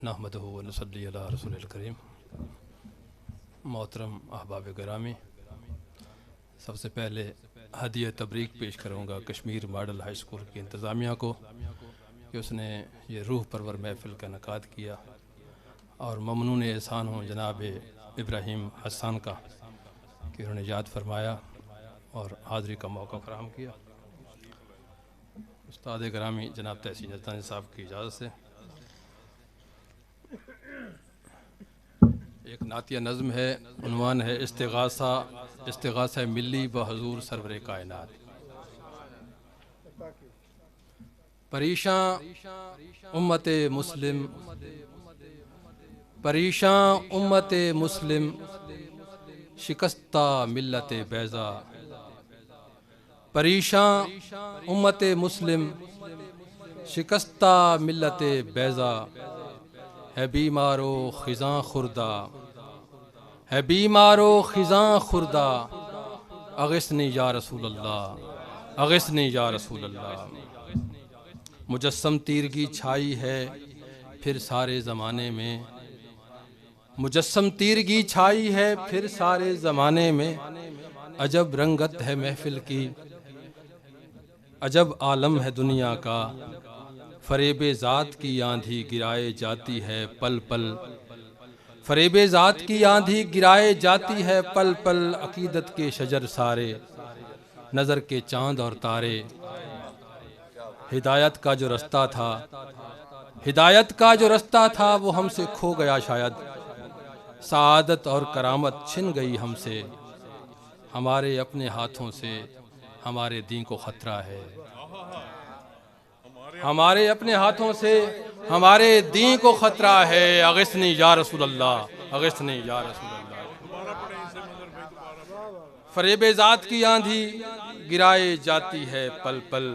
नहमदुहु व नसल्ली अला रसूलिल करीम। मोहतरम अहबाब गिरामी, सबसे पहले हदिया तबरीक पेश करूँगा कश्मीर मॉडल हाई स्कूल की इंतज़ामिया को कि उसने ये रूह परवर महफ़िल का इनेकाद किया, और ममनून एहसान हूँ जनाब इब्राहीम हसन का कि उन्होंने याद फरमाया और हाज़री का मौका फराहम किया। उस्ताद गिरामी जनाब तहसीन नज़दानी साहब की इजाज़त से एक नातिया नज़्म है, उन्वान है इस्तिग़ासा मिली ब हुज़ूर सरवरे कायनात। परेशान उम्मते मुस्लिम, परेशान उम्मते मुस्लिम, शिकस्ता मिल्लते बैज़ा। परेशान उम्मते मुस्लिम, शिकस्ता मिल्लते बैज़ा। है बीमारो खिज़ां खुर्दा, है बीमारो खिज़ां खुर्दा। अगिस्नी या रसूल अल्लाह, अगिस्नी या रसूल अल्लाह। मुजस्सम तीरगी छाई है फिर सारे ज़माने में, मुजस्सम तीरगी छाई है फिर सारे ज़माने में। अजब रंगत है महफिल की, अजब आलम है दुनिया का। फरेबे ज़ात की आंधी गिराए जाती है पल पल, फरेबे ज़ात की आंधी गिराए जाती है पल पल। अकीदत के शजर सारे, नज़र के चांद और तारे। हिदायत का जो रास्ता था, हिदायत का जो रास्ता था वो हमसे खो गया शायद। सआदत और करामत छिन गई हमसे, हमारे अपने हाथों से हमारे दीन को ख़तरा है। हमारे अपने हाथों से हमारे दीन को ख़तरा है। अगिस्नी या रसूल अल्लाह, अगिस्नी या रसूल अल्लाह। फरेबे ज़ात की आंधी गिराए जाती है पल पल।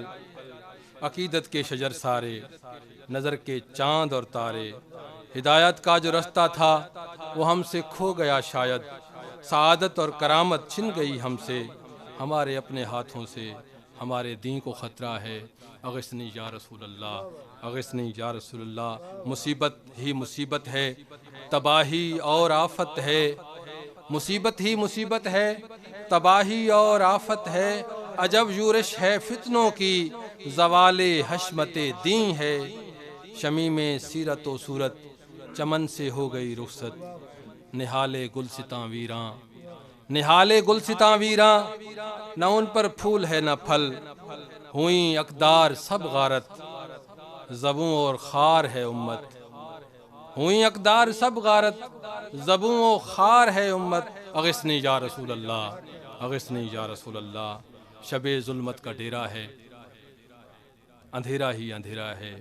अकीदत के शजर सारे, नज़र के चांद और तारे। हिदायत का जो रास्ता था वो हमसे खो गया शायद। सआदत और करामत छिन गई हमसे, हमारे अपने हाथों से हमारे दीन को ख़तरा है। अगिस्नी या रसूल अल्लाह, अगिस्नी या रसूल अल्लाह। मुसीबत ही मुसीबत है, तबाही और आफत है। मुसीबत ही मुसीबत है, तबाही और आफत है। अजब यूरिश है फितनों की, ज़वाले हशमते दीन है। शमी में सीरत व सूरत, चमन से हो गई रुखसत। निहाले गुलसितां वीरां, निहाले गुलसितां वीरां। न उन पर फूल है न फल, हुई अकदार सब गारत। ज़बूं और खार है उम्मत, हुई अकदार सब गारत। ज़बूं और खार है उम्मत। अगिस्नी या रसूल अल्लाह, अगिस्नी या रसूल अल्लाह। शबे ज़ुल्मत का डेरा है, अंधेरा ही अंधेरा है।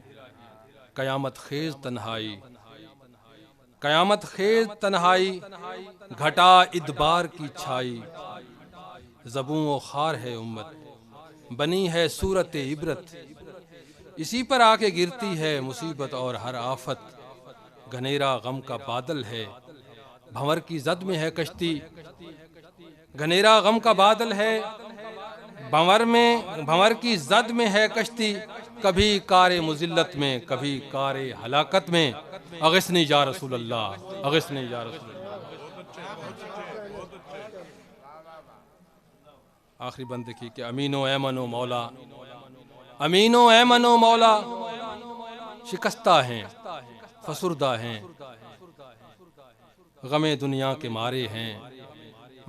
क़यामत ख़ेज़ तन्हाई, क़यामत ख़ेज़ तन्हाई। घटा इदबार की छाई, ज़बूं व खार है उम्मत। बनी है सूरत इबरत, इसी पर आके गिरती है मुसीबत और हर आफत। घनेरा गम का बादल है, भंवर की जद में है कश्ती। घनेरा गम का बादल है, भंवर की जद में है कश्ती। कभी कारे मुजिल्लत में, कभी कारे हलाकत में। अगिस्नी या रसूल अल्लाह, अगिस्नी या रसूल अल्लाह। आखिरी बंद देखिए कि अमीनो ऐमनो मौला, अमीनो ऐमनो मौला। शिकस्ता हैं, फसुर्दा हैं, गमे दुनिया के मारे हैं,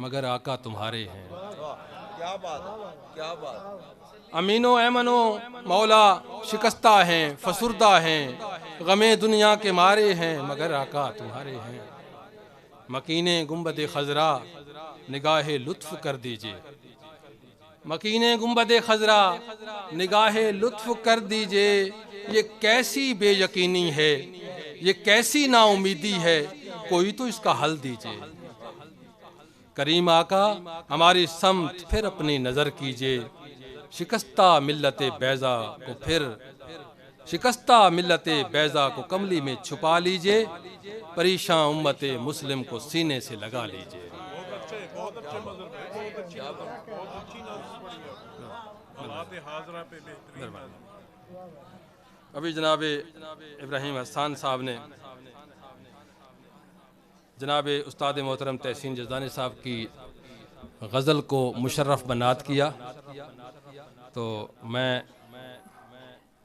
मगर आका तुम्हारे हैं। क्या बात है, क्या बात। अमीनो ऐमनो मौला। शिकस्ता हैं, फसुर्दा हैं, गमे दुनिया के मारे हैं, मगर आका तुम्हारे हैं। मकीने गुंबद खजरा, निगाहे लुत्फ कर दीजिए। मकीने गुंबद खजरा, निगाहे लुत्फ कर दीजिए। ये कैसी बेयकीनी है, ये कैसी नाउमीदी है, कोई तो इसका हल दीजिए। करीम आका हमारी समत फिर अपनी नज़र कीजिए। शिकस्ता मिल्लते बैज़ा को फिर, शिकस्ता मिल्लते बैज़ा को कमली में छुपा लीजिए। परेशान उम्मते मुस्लिम को सीने से लगा लीजिए। बहुत अच्छे मज़र भाई, बहुत अच्छी नज़र, बहुत अच्छी नज़र पड़ी है। हालात हाज़रा पे बेहतरीन नज़र। अभी जनाब इब्राहीम हसन साहब ने जनाब उस्ताद मोहतरम तहसीन जज़दानी साहब की गज़ल को मुशर्रफ बनात किया, तो मैं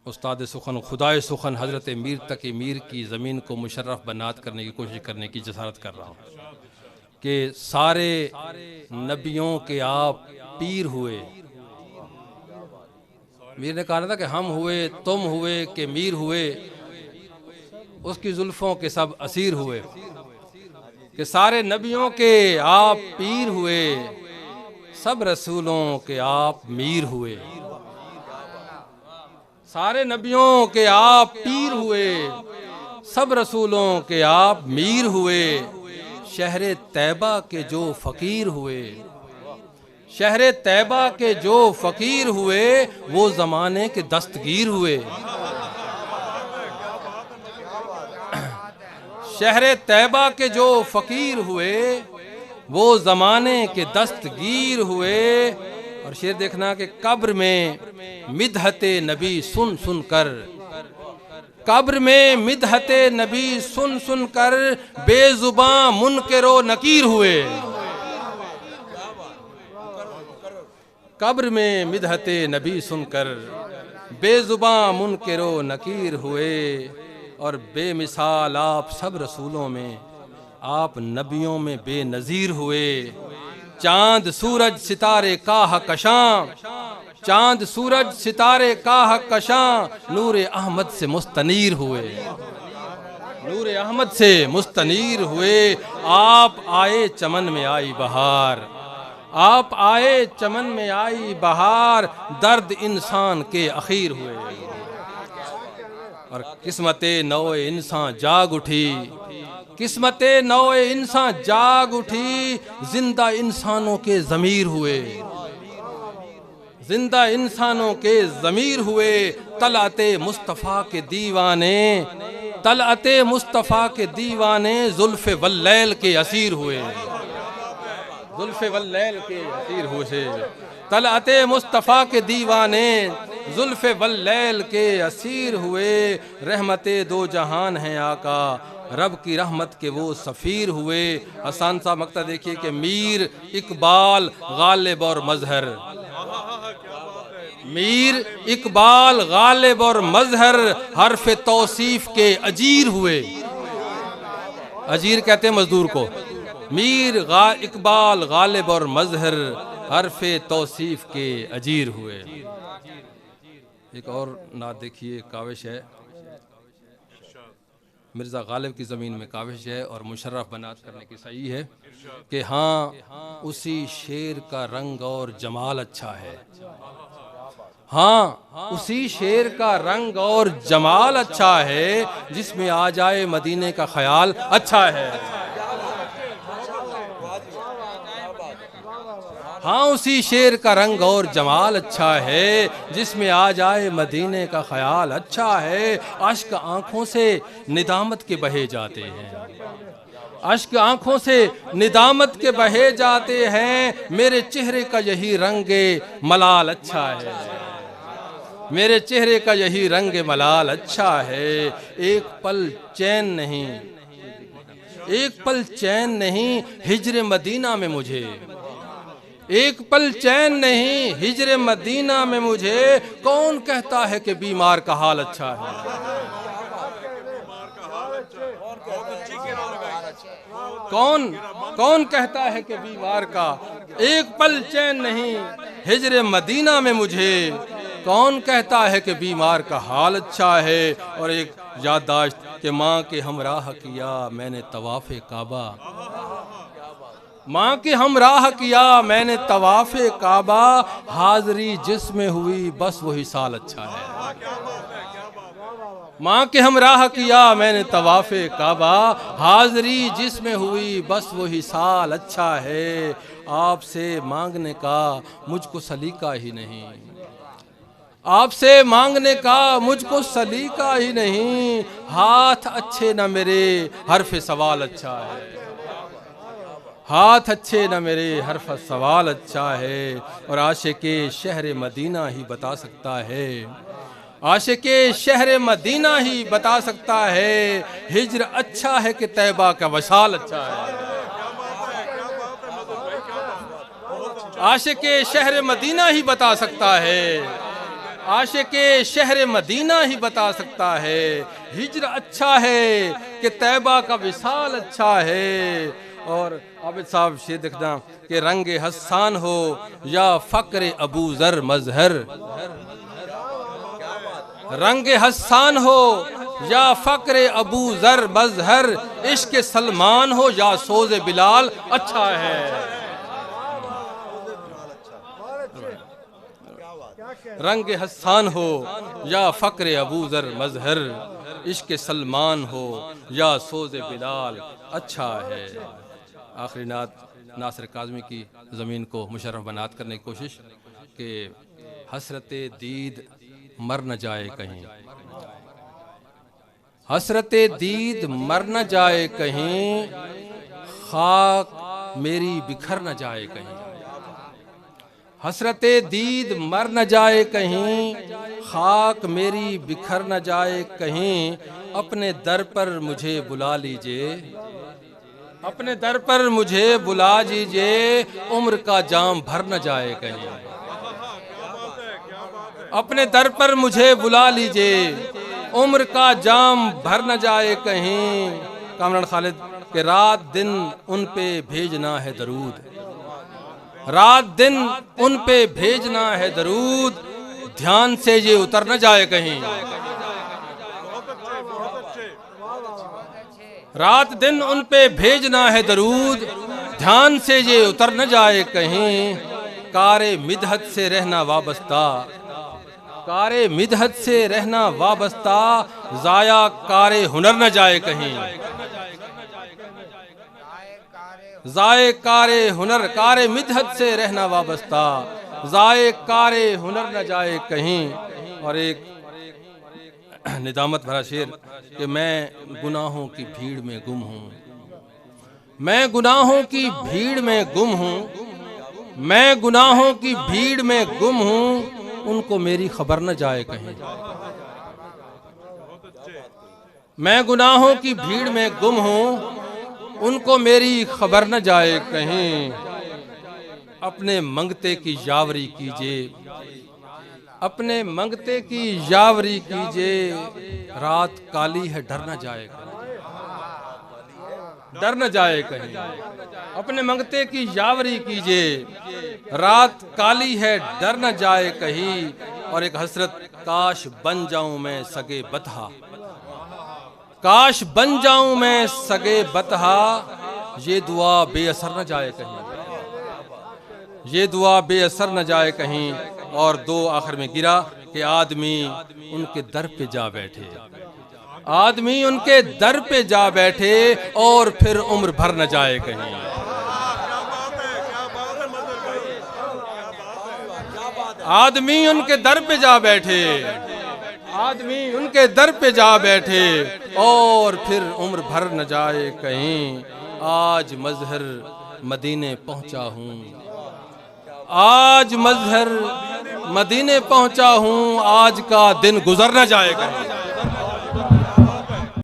उस्ताद सुखन खुदाए सुखन हज़रत मीर तकी मीर की ज़मीन को मुशर्रफ बनात करने की कोशिश करने की जसारत कर रहा हूँ कि सारे नबियों के आप पीर हुए। मीर ने कहा था कि हम हुए, तुम हुए, कि मीर हुए, उसकी जुल्फ़ों के सब असीर हुए। कि सारे नबियों के आप पीर हुए, सब रसूलों के आप मीर हुए। सारे नबियों के आप पीर हुए, सब रसूलों के आप मीर हुए। शहरे तैबा के जो फ़कीर हुए, शहरे तैबा के जो फ़कीर हुए, वो ज़माने के दस्तगीर हुए। शहरे तैबा के जो फ़कीर हुए, वो ज़माने के दस्तगीर हुए। और शेर देखना कि कब्र में मिदहते नबी सुन सुन कर, कब्र में मिदहते नबी सुन सुन कर, बेजुबां मुनकरो नकीर हुए। कब्र में मिदहते नबी सुनकर बेजुबां मुनकरो नकीर हुए। और बेमिसाल आप सब रसूलों में, आप नबियों में बेनज़ीर हुए। चांद सूरज सितारे काह कशां, चांद सूरज सितारे काह कशां, नूरे अहमद से मुस्तनीर हुए, नूरे अहमद से मुस्तनीर हुए। आप आए चमन में आई बहार, आप आए चमन में आई बहार, दर्द इंसान के अखीर हुए। और किस्मते नौए इंसान जाग उठी, किस्मते नौए इंसान जाग उठी, जिंदा इंसानों के ज़मीर हुए, जिंदा इंसानों के ज़मीर हुए। तलअते मुस्तफ़ा के दीवाने, तलअते मुस्तफ़ा के दीवाने, जुल्फ़े वल्लैल के असीर हुए, जुल्फ़े वल्लैल के असीर हुए। तलअते मुस्तफ़ा के दीवाने, जुल्फ़े वल्लैल के असीर हुए। रहमते दो जहान हैं आका, रब की रहमत के वो सफ़ीर हुए। हसन सा मक्ता देखिए कि मीर इकबाल गालिब और मजहर, मीर इकबाल गालिब और मजहर, हर्फ तौसीफ के अजीर हुए। अजीर कहते हैं मजदूर को। मीर इकबाल गालिब और मजहर, हर्फ तौसीफ के अजीर हुए। एक और नात देखिए, काविश है, मिर्ज़ा गालिब की ज़मीन में काविश है और मुशर्रफ बनात करने की सही है कि हाँ उसी शेर का रंग और जमाल अच्छा है, हाँ उसी शेर का रंग और जमाल अच्छा है, जिसमें आ जाए मदीने का ख्याल अच्छा है। हाँ उसी शेर का रंग और जमाल अच्छा है, जिसमें आ जाए मदीने का ख्याल अच्छा है। अश्क आँखों से निदामत के बहे जाते हैं, अश्क आँखों से निदामत के बहे जाते हैं। मेरे चेहरे का यही रंगे मलाल अच्छा है, मेरे चेहरे का यही रंग मलाल अच्छा है। एक पल चैन नहीं, एक पल चैन नहीं हिजर मदीना में मुझे, एक पल चैन नहीं हिजर मदीना में मुझे। कौन कहता है कि बीमार का हाल अच्छा है, कौन कौन कहता है कि बीमार का एक पल चैन नहीं हिजर मदीना में मुझे। कौन कहता है कि बीमार का हाल अच्छा है। और एक याददाश्त कि माँ के हमराह किया मैंने तवाफ़े काबा, माँ के हमराह किया मैंने तवाफ़े काबा, हाज़री जिसमें हुई बस वही साल अच्छा है। माँ के हमराह किया मैंने तवाफ़े काबा, हाज़री जिसमें हुई बस वही साल अच्छा है। आपसे मांगने का मुझको सलीका ही नहीं, आपसे मांगने का मुझको सलीका ही नहीं। हाथ अच्छे न मेरे हर्फ सवाल अच्छा है, हाथ अच्छे न मेरे हर्फ सवाल अच्छा है। और आशिक़े शहर मदीना ही बता सकता है, आशिके शहर मदीना ही बता सकता है हिज्र अच्छा है कि तैबा का वसाल अच्छा है। आशिके शहर मदीना ही बता सकता है, आशिके शहर मदीना ही बता सकता है हिज्र अच्छा है कि तैबा का विसाल अच्छा है। और आबिद साहब शेर देखना कि रंगे हसान हो या फक्र अबू जर मजहर, रंगे हसान हो या फक्र अबू जर मजहर, इश्क सलमान हो या सोज़े बिलाल अच्छा है। रंग हसान हो या फक्र अबू जर मजहर, इश्क सलमान हो या सोज़े बिलाल अच्छा है। आखिरी नात नासिर काज़मी की ज़मीन को मुशर्रफ बनात करने की कोशिश कि हसरत दीद मर न जाए कहीं, हसरत दीद मर न जाए कहीं, खाक मेरी बिखर न जाए कहीं, हसरत दीद मर न जाए कहीं, खाक मेरी बिखर न जाए कहीं, अपने दर पर मुझे बुला लीजिए, अपने दर पर मुझे बुला लीजिए, उम्र का जाम भर न जाए कहीं, अपने दर पर मुझे बुला लीजिए, उम्र का जाम भर न जाए कहीं। कामरान खालिद के रात दिन उन पे भेजना है दरूद, रात दिन उन पे भेजना है दरूद, ध्यान से ये उतर न जाए कहीं, रात दिन उन पे भेजना है दरूद, ध्यान से ये उतर न जाए कहीं। कारे मिदहत से रहना वाबस्ता, कारे मिदहत से रहना वाबस्ता, जाया कारे हुनर न जाए कहीं, जाए कारे हुनर, कारे मिदहत से रहना वाबस्ता, जाए कारे हुनर न जाए कहीं। और एक निदामत भरा शेर कि मैं गुनाहों की भीड़ में गुम हूँ, मैं गुनाहों की भीड़ में गुम हूँ, मैं गुनाहों की भीड़ में गुम हूँ, उनको मेरी खबर न जाए कहीं, मैं गुनाहों की भीड़ में गुम हूँ, उनको मेरी खबर न जाए कहीं। अपने मंगते की यावरी कीजिए, अपने मंगते की यावरी कीजिए, रात काली है डर न जाए कहीं, डर न जाए कहीं, अपने मंगते की यावरी कीजिए, रात काली है डर न जाए कहीं। और एक हसरत काश बन जाऊं मैं सगे बतहा, काश बन जाऊं मैं सगे बतहा, ये दुआ बेअसर न जाए कहीं, ये दुआ बेअसर न जाए कहीं। और दो आखिर में गिरा कि आदमी उनके दर पे जा बैठे, आदमी उनके दर पे जा बैठे और फिर उम्र भर न जाए कहीं, आदमी उनके दर पे जा बैठे, आदमी उनके दर पे जा बैठे और फिर उम्र भर न जाए कहीं। आज मजहर मदीने पहुंचा हूँ, आज मजहर मदीने पहुंचा हूँ, आज का दिन गुजर न जाए कहीं।